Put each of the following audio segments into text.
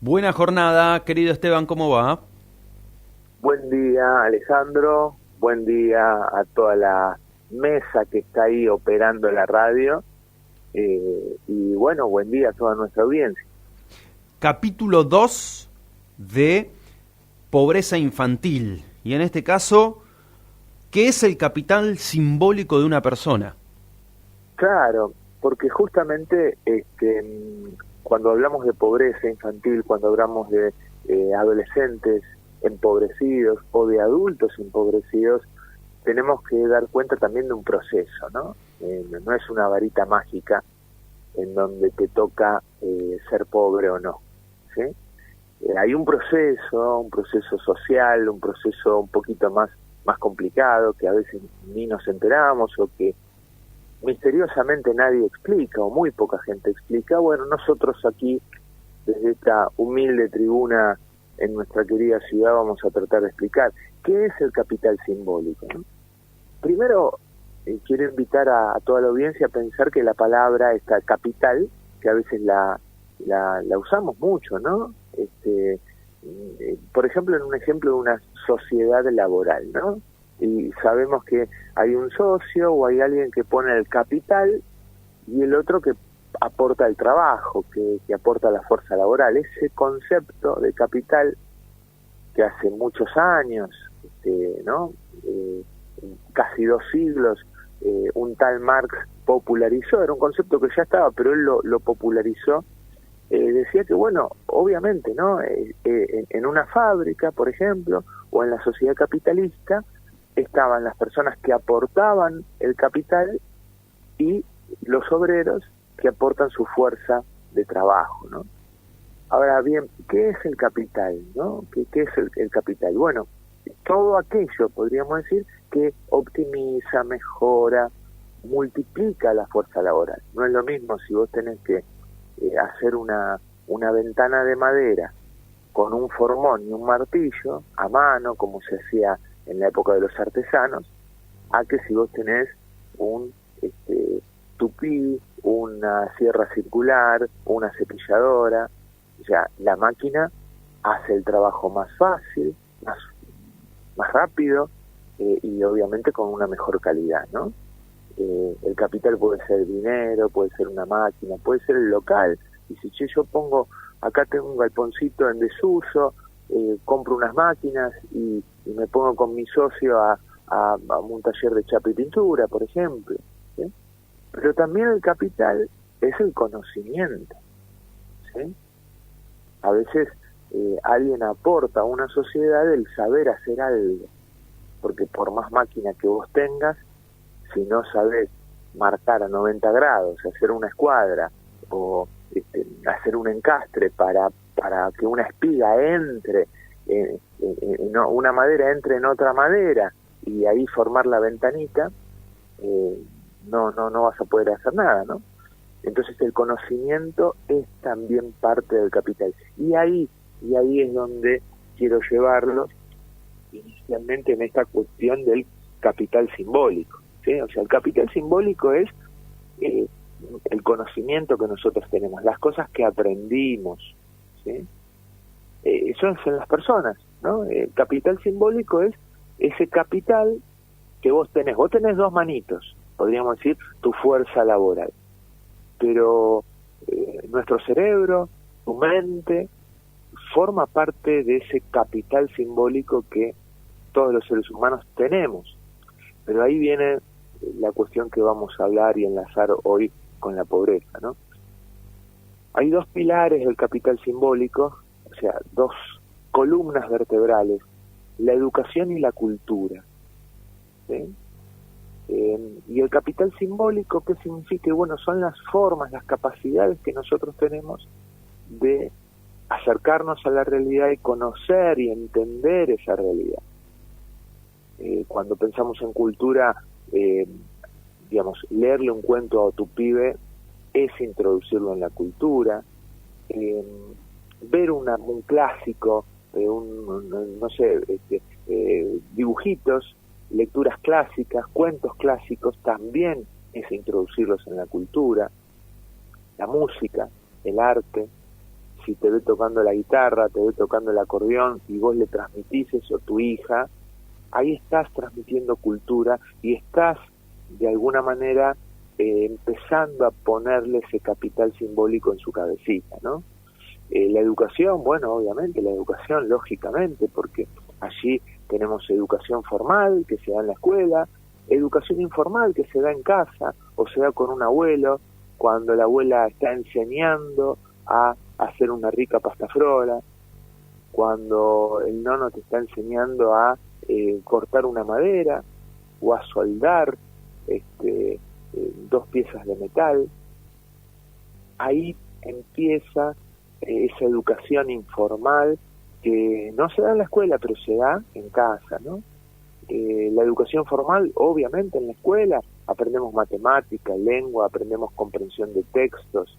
Buena jornada, querido Esteban, ¿cómo va? Buen día, Alejandro. Buen día a toda la mesa que está ahí operando la radio. Y bueno, buen día a toda nuestra audiencia. Capítulo 2 de pobreza infantil. Y en este caso, ¿qué es el capital simbólico de una persona? Claro, porque justamente cuando hablamos de pobreza infantil, cuando hablamos de adolescentes empobrecidos o de adultos empobrecidos, tenemos que dar cuenta también de un proceso, ¿no? No es una varita mágica en donde te toca ser pobre o no, ¿sí? Hay un proceso social, un proceso un poquito más complicado, que a veces ni nos enteramos o que misteriosamente nadie explica o muy poca gente explica. Bueno, nosotros aquí, desde esta humilde tribuna en nuestra querida ciudad, vamos a tratar de explicar qué es el capital simbólico, ¿no? Primero, quiero invitar a toda la audiencia a pensar que la palabra esta capital, que a veces la usamos mucho, ¿no? Por ejemplo, en un ejemplo de una sociedad laboral, ¿no? Y sabemos que hay un socio o hay alguien que pone el capital y el otro que aporta el trabajo, que aporta la fuerza laboral. Ese concepto de capital que hace muchos años, ¿no? Casi 2 siglos, un tal Marx popularizó. Era un concepto que ya estaba, pero él lo popularizó. Decía que, bueno, obviamente, ¿no? En una fábrica, por ejemplo, o en la sociedad capitalista, estaban las personas que aportaban el capital y los obreros que aportan su fuerza de trabajo, ¿no? Ahora bien, ¿qué es el capital, no? ¿Qué es el capital? Bueno, todo aquello, podríamos decir, que optimiza, mejora, multiplica la fuerza laboral. No es lo mismo si vos tenés que hacer una ventana de madera con un formón y un martillo a mano, como se hacía en la época de los artesanos, a que si vos tenés un tupí, una sierra circular, una cepilladora. O sea, la máquina hace el trabajo más fácil, más rápido, y obviamente con una mejor calidad, ¿no? El capital puede ser dinero, puede ser una máquina, puede ser el local. Y si yo pongo, acá tengo un galponcito en desuso, compro unas máquinas y me pongo con mi socio a un taller de chapa y pintura, por ejemplo, ¿sí? Pero también el capital es el conocimiento, ¿sí? A veces alguien aporta a una sociedad el saber hacer algo, porque por más máquina que vos tengas, si no sabés marcar a 90 grados, hacer una escuadra o hacer un encastre para que una espiga entre, una madera entre en otra madera y ahí formar la ventanita, no vas a poder hacer nada, ¿no? Entonces el conocimiento es también parte del capital. Y ahí es donde quiero llevarlos inicialmente en esta cuestión del capital simbólico, ¿sí? O sea, el capital simbólico es el conocimiento que nosotros tenemos, las cosas que aprendimos, ¿sí? Eso es en las personas, ¿no? El capital simbólico es ese capital que vos tenés. Vos tenés dos manitos, podríamos decir, tu fuerza laboral. Pero nuestro cerebro, tu mente, forma parte de ese capital simbólico que todos los seres humanos tenemos. Pero ahí viene la cuestión que vamos a hablar y enlazar hoy con la pobreza, ¿no? Hay dos pilares del capital simbólico, o sea, dos columnas vertebrales, la educación y la cultura, ¿sí? Y el capital simbólico, ¿qué significa? Bueno, son las formas, las capacidades que nosotros tenemos de acercarnos a la realidad y conocer y entender esa realidad. Cuando pensamos en cultura, digamos, leerle un cuento a tu pibe es introducirlo en la cultura. Ver un clásico, no sé, dibujitos, lecturas clásicas, cuentos clásicos, también es introducirlos en la cultura. La música, el arte, si te ve tocando la guitarra, te ve tocando el acordeón y vos le transmitís eso a tu hija, ahí estás transmitiendo cultura y estás de alguna manera empezando a ponerle ese capital simbólico en su cabecita, ¿no? La educación, bueno, obviamente la educación, lógicamente, porque allí tenemos educación formal que se da en la escuela, educación informal que se da en casa o se da con un abuelo, cuando la abuela está enseñando a hacer una rica pasta frola, cuando el nono te está enseñando a cortar una madera o a soldar 2 piezas de metal. Ahí empieza esa educación informal que no se da en la escuela, pero se da en casa, ¿no? La educación formal, obviamente, en la escuela aprendemos matemática, lengua, aprendemos comprensión de textos.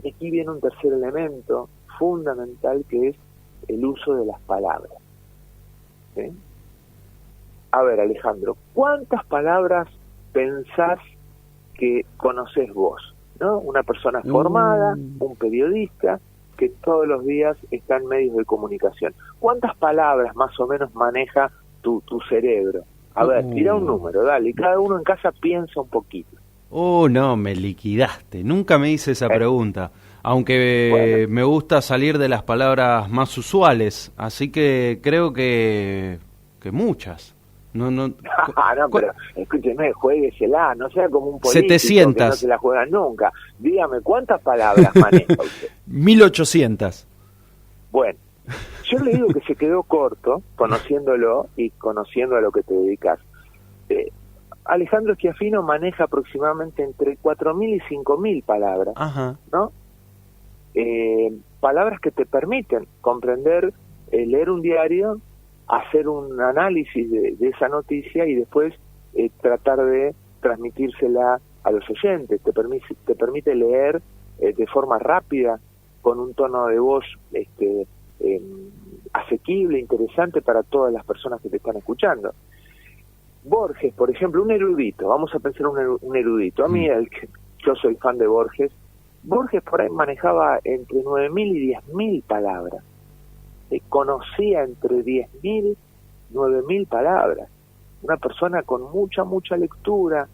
Y aquí viene un tercer elemento fundamental, que es el uso de las palabras. ¿Sí? A ver, Alejandro, ¿cuántas palabras pensás que conocés vos? ¿No? Una persona formada, un periodista que todos los días está en medios de comunicación. ¿Cuántas palabras más o menos maneja tu cerebro? A ver, tira un número, dale, y cada uno en casa piensa un poquito. No, me liquidaste. Nunca me hice esa pregunta. Aunque me gusta salir de las palabras más usuales, así que creo que muchas. No, pero escúcheme, juéguesela, no sea como un político 700. que no se la juega nunca. Dígame, ¿cuántas palabras maneja usted? 1800. Bueno, yo le digo que se quedó corto, conociéndolo y conociendo a lo que te dedicas. Alejandro Schiaffino maneja aproximadamente entre 4.000 y 5.000 palabras, Ajá. ¿no? Palabras que te permiten comprender, leer un diario, hacer un análisis de esa noticia y después tratar de transmitírsela a los oyentes. Te permite leer de forma rápida, con un tono de voz asequible, interesante para todas las personas que te están escuchando. Borges, por ejemplo, un erudito, vamos a pensar un erudito. A mí, yo soy fan de Borges. Borges por ahí manejaba entre 9.000 y 10.000 palabras. Conocía entre 10.000 y 9.000 palabras. Una persona con mucha lectura,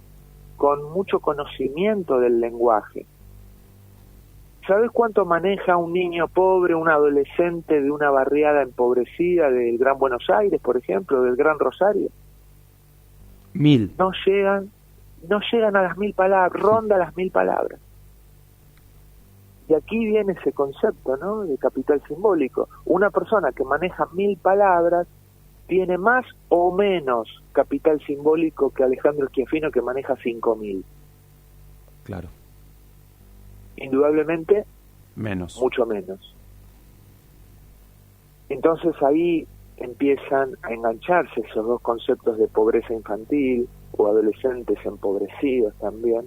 con mucho conocimiento del lenguaje. ¿Sabes cuánto maneja un niño pobre, un adolescente de una barriada empobrecida del Gran Buenos Aires, por ejemplo, del Gran Rosario? 1000. No llegan a las 1.000 palabras, ronda las 1.000 palabras. Y aquí viene ese concepto, ¿no?, de capital simbólico. Una persona que maneja 1.000 palabras tiene más o menos capital simbólico que Alejandro Schiaffino, que maneja 5.000. Claro. Indudablemente, menos. Mucho menos. Entonces ahí empiezan a engancharse esos dos conceptos de pobreza infantil o adolescentes empobrecidos también,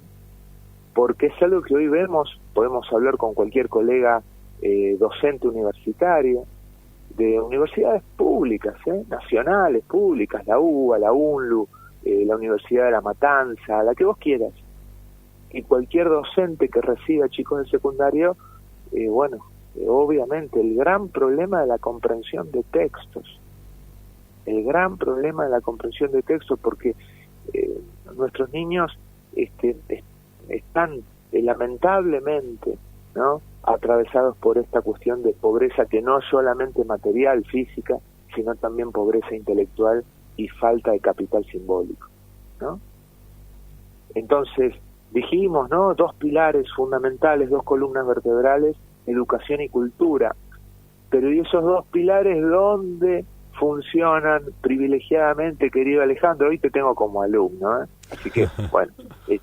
porque es algo que hoy vemos. Podemos hablar con cualquier colega docente universitario de universidades públicas, nacionales, públicas, la UBA, la UNLU, la Universidad de La Matanza, la que vos quieras, y cualquier docente que reciba chicos de secundario, obviamente el gran problema de la comprensión de textos, porque nuestros niños están lamentablemente, ¿no?, atravesados por esta cuestión de pobreza, que no es solamente material, física, sino también pobreza intelectual y falta de capital simbólico, ¿no? Entonces, dijimos, ¿no?, 2 pilares fundamentales, 2 columnas vertebrales, educación y cultura. Pero ¿y esos 2 pilares dónde funcionan privilegiadamente, querido Alejandro? Hoy te tengo como alumno, así que, bueno, es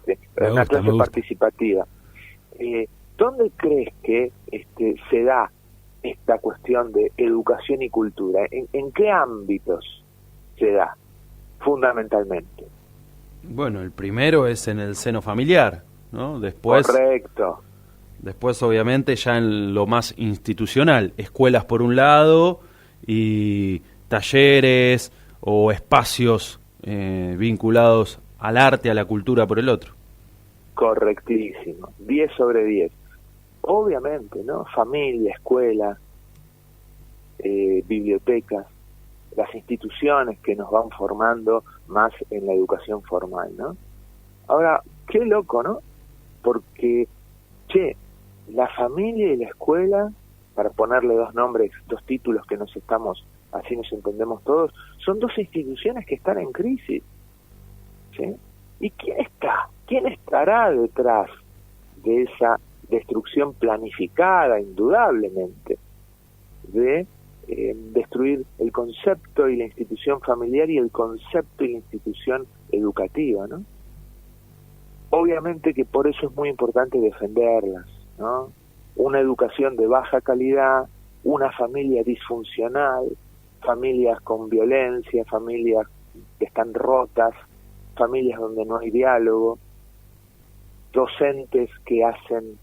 una clase participativa. ¿Dónde crees que se da esta cuestión de educación y cultura? ¿En qué ámbitos se da fundamentalmente? Bueno, el primero es en el seno familiar, ¿no? Después, correcto. Después, obviamente, ya en lo más institucional, escuelas por un lado y talleres o espacios vinculados al arte, a la cultura por el otro. Correctísimo, 10 sobre 10. obviamente, ¿no? Familia, escuela, bibliotecas, las instituciones que nos van formando más en la educación formal, ¿no? Ahora, qué loco, ¿no? Porque, la familia y la escuela, para ponerle dos nombres, dos títulos que así nos entendemos todos, son dos instituciones que están en crisis, ¿sí? ¿Y quién estará detrás de esa destrucción planificada, indudablemente, de destruir el concepto y la institución familiar y el concepto y la institución educativa, ¿no? Obviamente que por eso es muy importante defenderlas, ¿no? Una educación de baja calidad, una familia disfuncional, familias con violencia, familias que están rotas, familias donde no hay diálogo, docentes que hacen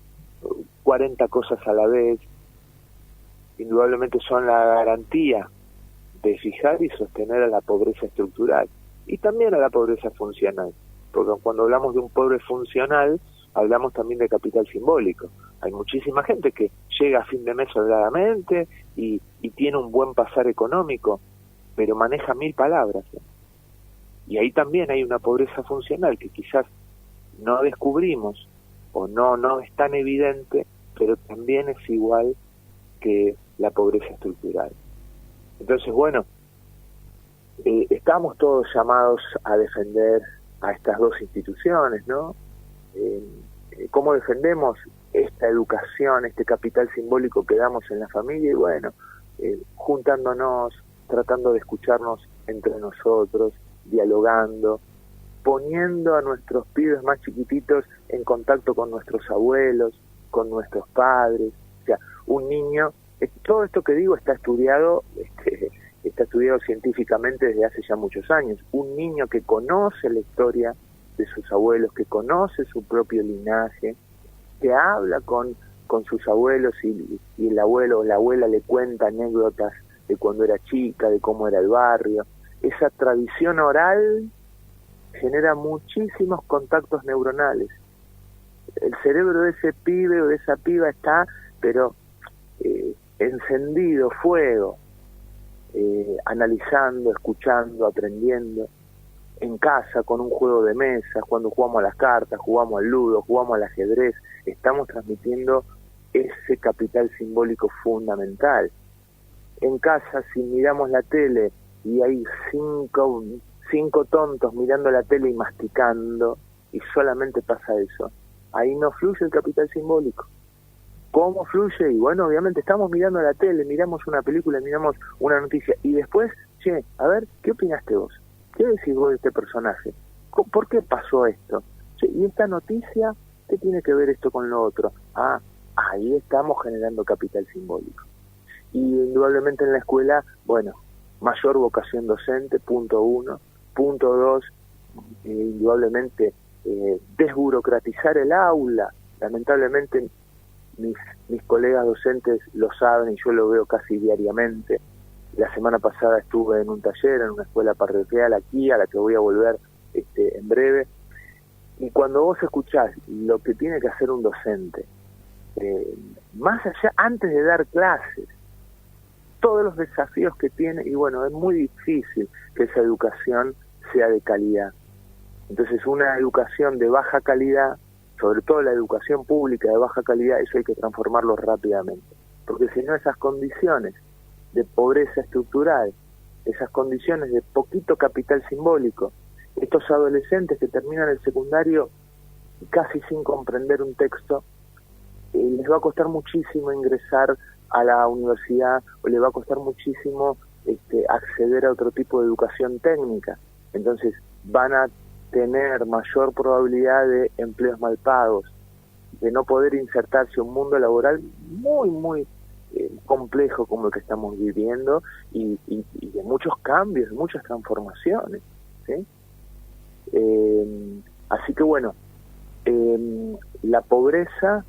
40 cosas a la vez, indudablemente son la garantía de fijar y sostener a la pobreza estructural y también a la pobreza funcional, porque cuando hablamos de un pobre funcional hablamos también de capital simbólico. Hay muchísima gente que llega a fin de mes holgadamente y tiene un buen pasar económico, pero maneja 1000 palabras, ¿eh? Y ahí también hay una pobreza funcional que quizás no descubrimos o no es tan evidente, pero también es igual que la pobreza estructural. Entonces, bueno, estamos todos llamados a defender a estas dos instituciones, ¿no? ¿Cómo defendemos esta educación, este capital simbólico que damos en la familia? Y bueno, juntándonos, tratando de escucharnos entre nosotros, dialogando, poniendo a nuestros pibes más chiquititos en contacto con nuestros abuelos, con nuestros padres. O sea, un niño, todo esto que digo está estudiado científicamente desde hace ya muchos años. Un niño que conoce la historia de sus abuelos, que conoce su propio linaje, que habla con sus abuelos y el abuelo o la abuela le cuenta anécdotas de cuando era chica, de cómo era el barrio. Esa tradición oral genera muchísimos contactos neuronales. El cerebro de ese pibe o de esa piba está, pero encendido, fuego, analizando, escuchando, aprendiendo. En casa, con un juego de mesa, cuando jugamos a las cartas, jugamos al ludo, jugamos al ajedrez, estamos transmitiendo ese capital simbólico fundamental. En casa, si miramos la tele y hay cinco tontos mirando la tele y masticando, y solamente pasa eso, ahí no fluye el capital simbólico. ¿Cómo fluye? Y bueno, obviamente estamos mirando la tele, miramos una película, miramos una noticia, y después, a ver, ¿qué opinaste vos? ¿Qué decís vos de este personaje? ¿Por qué pasó esto? ¿Y esta noticia? ¿Qué tiene que ver esto con lo otro? Ahí estamos generando capital simbólico. Y indudablemente en la escuela, bueno, mayor vocación docente, punto 1. Punto 2, indudablemente desburocratizar el aula. Lamentablemente mis colegas docentes lo saben y yo lo veo casi diariamente. La semana pasada estuve en un taller en una escuela parroquial aquí, a la que voy a volver en breve. Y cuando vos escuchás lo que tiene que hacer un docente, más allá, antes de dar clases, todos los desafíos que tiene, y bueno, es muy difícil que esa educación sea de calidad. Entonces, una educación de baja calidad, sobre todo la educación pública de baja calidad, eso hay que transformarlo rápidamente. Porque si no, esas condiciones de pobreza estructural, esas condiciones de poquito capital simbólico, estos adolescentes que terminan el secundario casi sin comprender un texto, les va a costar muchísimo ingresar a la universidad o les va a costar muchísimo acceder a otro tipo de educación técnica. Entonces van a tener mayor probabilidad de empleos mal pagos, de no poder insertarse en un mundo laboral muy, muy complejo como el que estamos viviendo y de muchos cambios, de muchas transformaciones, ¿sí? Así que bueno, la pobreza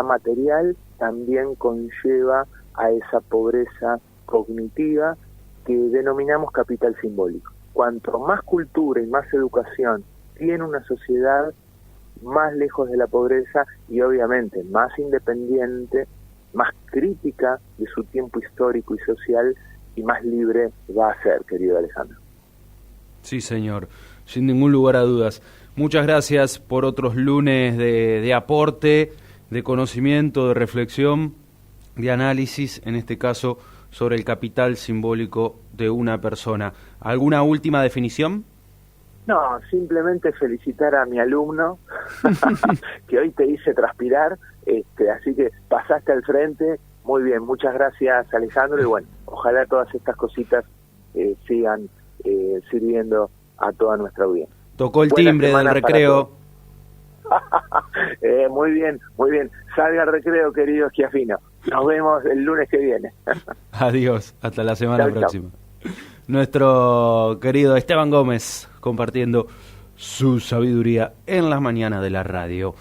material también conlleva a esa pobreza cognitiva que denominamos capital simbólico. Cuanto más cultura y más educación tiene una sociedad, más lejos de la pobreza y obviamente más independiente, más crítica de su tiempo histórico y social y más libre va a ser, querido Alejandro. Sí, señor, sin ningún lugar a dudas. Muchas gracias por otros lunes de aporte, de conocimiento, de reflexión, de análisis, en este caso, sobre el capital simbólico de una persona. ¿Alguna última definición? No, simplemente felicitar a mi alumno, que hoy te hice transpirar, así que pasaste al frente, muy bien, muchas gracias Alejandro, y bueno, ojalá todas estas cositas sigan sirviendo a toda nuestra audiencia. Tocó el timbre del recreo. Muy bien, salga al recreo, querido Schiaffino, nos vemos el lunes que viene. Adiós, hasta la semana próxima. Chau. Nuestro querido Esteban Gómez compartiendo su sabiduría en las mañanas de la radio.